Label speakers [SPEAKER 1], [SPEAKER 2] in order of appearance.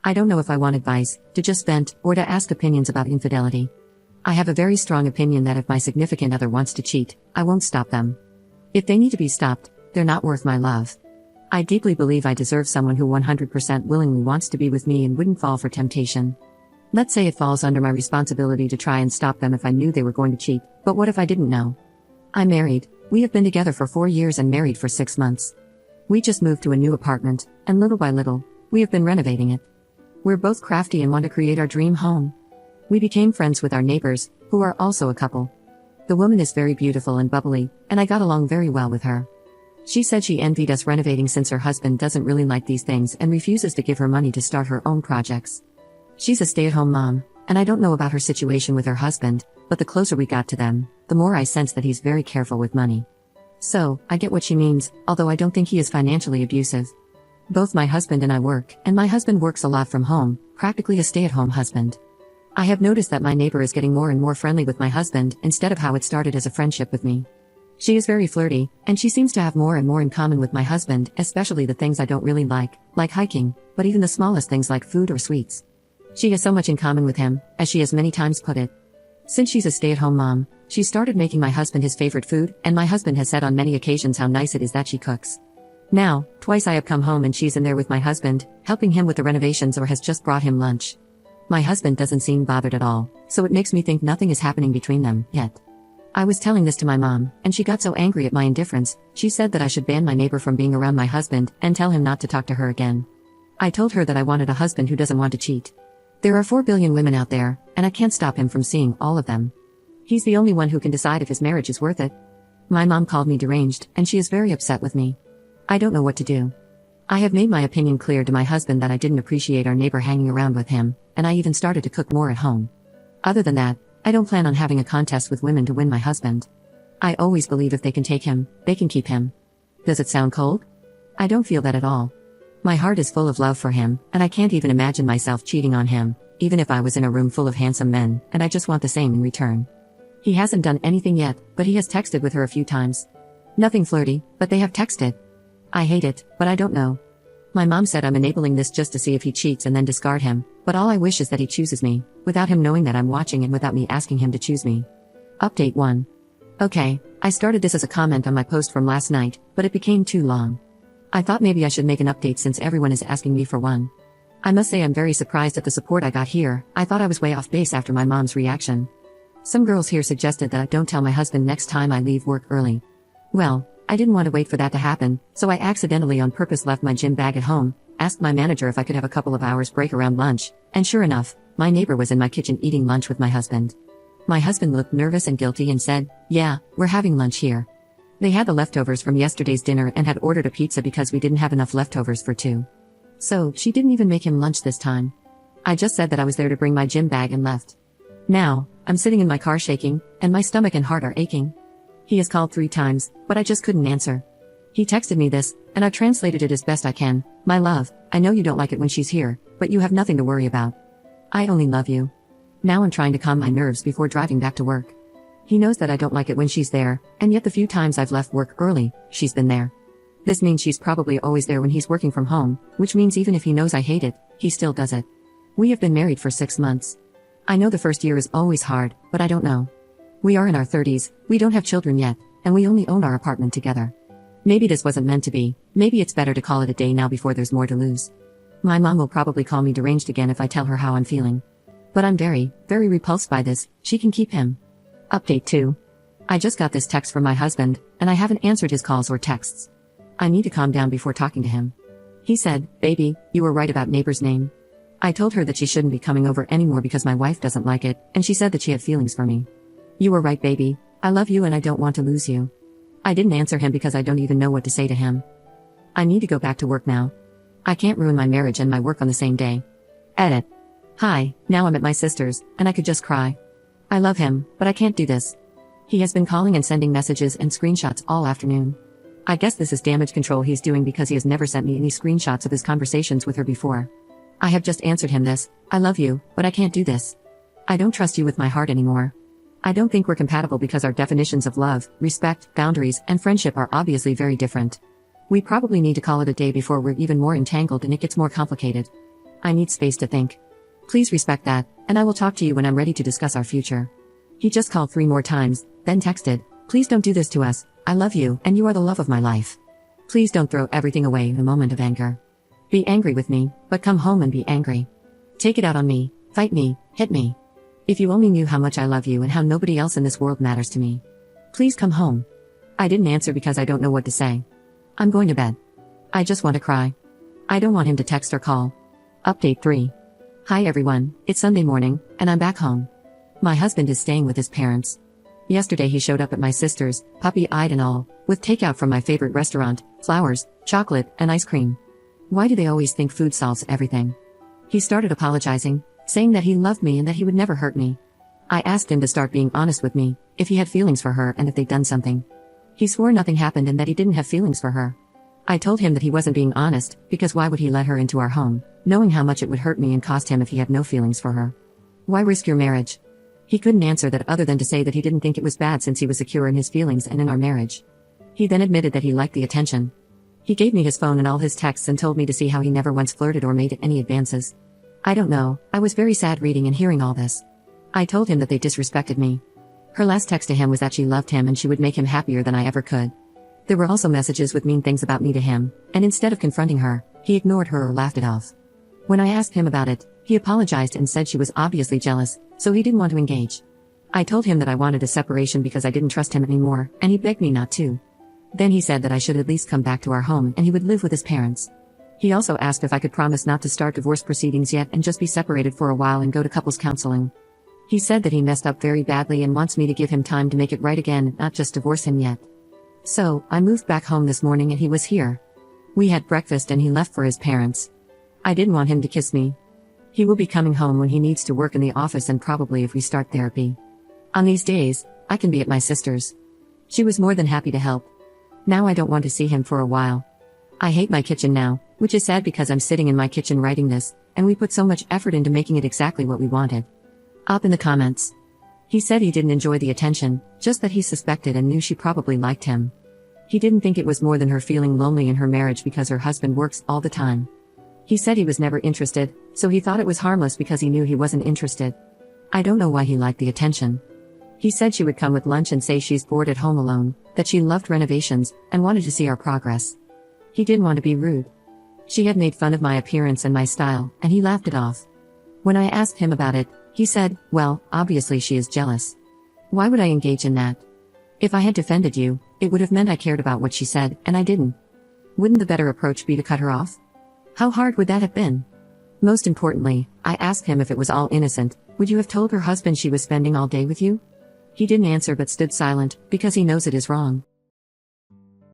[SPEAKER 1] I don't know if I want advice, to just vent, or to ask opinions about infidelity. I have a very strong opinion that if my significant other wants to cheat, I won't stop them. If they need to be stopped, they're not worth my love. I deeply believe I deserve someone who 100% willingly wants to be with me and wouldn't fall for temptation. Let's say it falls under my responsibility to try and stop them if I knew they were going to cheat, but what if I didn't know? I'm married. We have been together for 4 years and married for 6 months. We just moved to a new apartment, and little by little, we have been renovating it. We're both crafty and want to create our dream home. We became friends with our neighbors, who are also a couple. The woman is very beautiful and bubbly, and I got along very well with her. She said she envied us renovating since her husband doesn't really like these things and refuses to give her money to start her own projects. She's a stay-at-home mom, and I don't know about her situation with her husband, but the closer we got to them, the more I sense that he's very careful with money. So, I get what she means, although I don't think he is financially abusive. Both my husband and I work, and my husband works a lot from home, practically a stay-at-home husband. I have noticed that my neighbor is getting more and more friendly with my husband instead of how it started as a friendship with me. She is very flirty, and she seems to have more and more in common with my husband, especially the things I don't really like hiking, but even the smallest things like food or sweets. She has so much in common with him, as she has many times put it. Since she's a stay-at-home mom, she started making my husband his favorite food, and my husband has said on many occasions how nice it is that she cooks. Now, twice I have come home and she's in there with my husband, helping him with the renovations or has just brought him lunch. My husband doesn't seem bothered at all, so it makes me think nothing is happening between them, yet. I was telling this to my mom, and she got so angry at my indifference, she said that I should ban my neighbor from being around my husband and tell him not to talk to her again. I told her that I wanted a husband who doesn't want to cheat. There are 4 billion women out there, and I can't stop him from seeing all of them. He's the only one who can decide if his marriage is worth it. My mom called me deranged, and she is very upset with me. I don't know what to do. I have made my opinion clear to my husband that I didn't appreciate our neighbor hanging around with him, and I even started to cook more at home. Other than that, I don't plan on having a contest with women to win my husband. I always believe if they can take him, they can keep him. Does it sound cold? I don't feel that at all. My heart is full of love for him, and I can't even imagine myself cheating on him, even if I was in a room full of handsome men, and I just want the same in return. He hasn't done anything yet, but he has texted with her a few times. Nothing flirty, but they have texted. I hate it, but I don't know. My mom said I'm enabling this just to see if he cheats and then discard him, but all I wish is that he chooses me, without him knowing that I'm watching and without me asking him to choose me. Update 1. Okay, I started this as a comment on my post from last night, but it became too long. I thought maybe I should make an update since everyone is asking me for one. I must say I'm very surprised at the support I got here. I thought I was way off base after my mom's reaction. Some girls here suggested that I don't tell my husband next time I leave work early. Well, I didn't want to wait for that to happen, so I accidentally on purpose left my gym bag at home, asked my manager if I could have a couple of hours break around lunch, and sure enough, my neighbor was in my kitchen eating lunch with my husband. My husband looked nervous and guilty and said, "Yeah, we're having lunch here." They had the leftovers from yesterday's dinner and had ordered a pizza because we didn't have enough leftovers for 2. So, she didn't even make him lunch this time. I just said that I was there to bring my gym bag and left. Now, I'm sitting in my car shaking, and my stomach and heart are aching. He has called 3 times, but I just couldn't answer. He texted me this, and I've translated it as best I can. "My love, I know you don't like it when she's here, but you have nothing to worry about. I only love you." Now I'm trying to calm my nerves before driving back to work. He knows that I don't like it when she's there, and yet the few times I've left work early, she's been there. This means she's probably always there when he's working from home, which means even if he knows I hate it, he still does it. We have been married for 6 months. I know the first year is always hard, but I don't know. We are in our 30s, we don't have children yet, and we only own our apartment together. Maybe this wasn't meant to be, maybe it's better to call it a day now before there's more to lose. My mom will probably call me deranged again if I tell her how I'm feeling. But I'm very, very repulsed by this. She can keep him. Update 2. I just got this text from my husband, and I haven't answered his calls or texts. I need to calm down before talking to him. He said, "Baby, you were right about neighbor's name." I told her that she shouldn't be coming over anymore because my wife doesn't like it, and she said that she had feelings for me. "You were right, baby. I love you and I don't want to lose you." I didn't answer him because I don't even know what to say to him. I need to go back to work now. I can't ruin my marriage and my work on the same day. Edit. Hi, now I'm at my sister's, and I could just cry. I love him, but I can't do this. He has been calling and sending messages and screenshots all afternoon. I guess this is damage control he's doing because he has never sent me any screenshots of his conversations with her before. I have just answered him this, "I love you, but I can't do this. I don't trust you with my heart anymore." I don't think we're compatible because our definitions of love, respect, boundaries, and friendship are obviously very different. We probably need to call it a day before we're even more entangled and it gets more complicated. I need space to think. Please respect that, and I will talk to you when I'm ready to discuss our future. He just called 3 more times, then texted, please don't do this to us, I love you and you are the love of my life. Please don't throw everything away in a moment of anger. Be angry with me, but come home and be angry. Take it out on me, fight me, hit me. If you only knew how much I love you and how nobody else in this world matters to me. Please come home. I didn't answer because I don't know what to say. I'm going to bed. I just want to cry. I don't want him to text or call. Update 3. Hi everyone, it's Sunday morning, and I'm back home. My husband is staying with his parents. Yesterday he showed up at my sister's, puppy-eyed and all, with takeout from my favorite restaurant, flowers, chocolate, and ice cream. Why do they always think food solves everything? He started apologizing, saying that he loved me and that he would never hurt me. I asked him to start being honest with me, if he had feelings for her and if they'd done something. He swore nothing happened and that he didn't have feelings for her. I told him that he wasn't being honest, because why would he let her into our home, knowing how much it would hurt me and cost him if he had no feelings for her? Why risk your marriage? He couldn't answer that other than to say that he didn't think it was bad since he was secure in his feelings and in our marriage. He then admitted that he liked the attention. He gave me his phone and all his texts and told me to see how he never once flirted or made any advances. I don't know, I was very sad reading and hearing all this. I told him that they disrespected me. Her last text to him was that she loved him and she would make him happier than I ever could. There were also messages with mean things about me to him, and instead of confronting her, he ignored her or laughed it off. When I asked him about it, he apologized and said she was obviously jealous, so he didn't want to engage. I told him that I wanted a separation because I didn't trust him anymore, and he begged me not to. Then he said that I should at least come back to our home and he would live with his parents. He also asked if I could promise not to start divorce proceedings yet and just be separated for a while and go to couples counseling. He said that he messed up very badly and wants me to give him time to make it right again, not just divorce him yet. So, I moved back home this morning and he was here. We had breakfast and he left for his parents. I didn't want him to kiss me. He will be coming home when he needs to work in the office and probably if we start therapy. On these days, I can be at my sister's. She was more than happy to help. Now I don't want to see him for a while. I hate my kitchen now, which is sad because I'm sitting in my kitchen writing this, and we put so much effort into making it exactly what we wanted. Up in the comments. He said he didn't enjoy the attention, just that he suspected and knew she probably liked him. He didn't think it was more than her feeling lonely in her marriage because her husband works all the time. He said he was never interested, so he thought it was harmless because he knew he wasn't interested. I don't know why he liked the attention. He said she would come with lunch and say she's bored at home alone, that she loved renovations, and wanted to see our progress. He didn't want to be rude. She had made fun of my appearance and my style, and he laughed it off. When I asked him about it, he said, well, obviously she is jealous. Why would I engage in that? If I had defended you, it would have meant I cared about what she said, and I didn't. Wouldn't the better approach be to cut her off? How hard would that have been? Most importantly, I asked him if it was all innocent, would you have told her husband she was spending all day with you? He didn't answer but stood silent, because he knows it is wrong.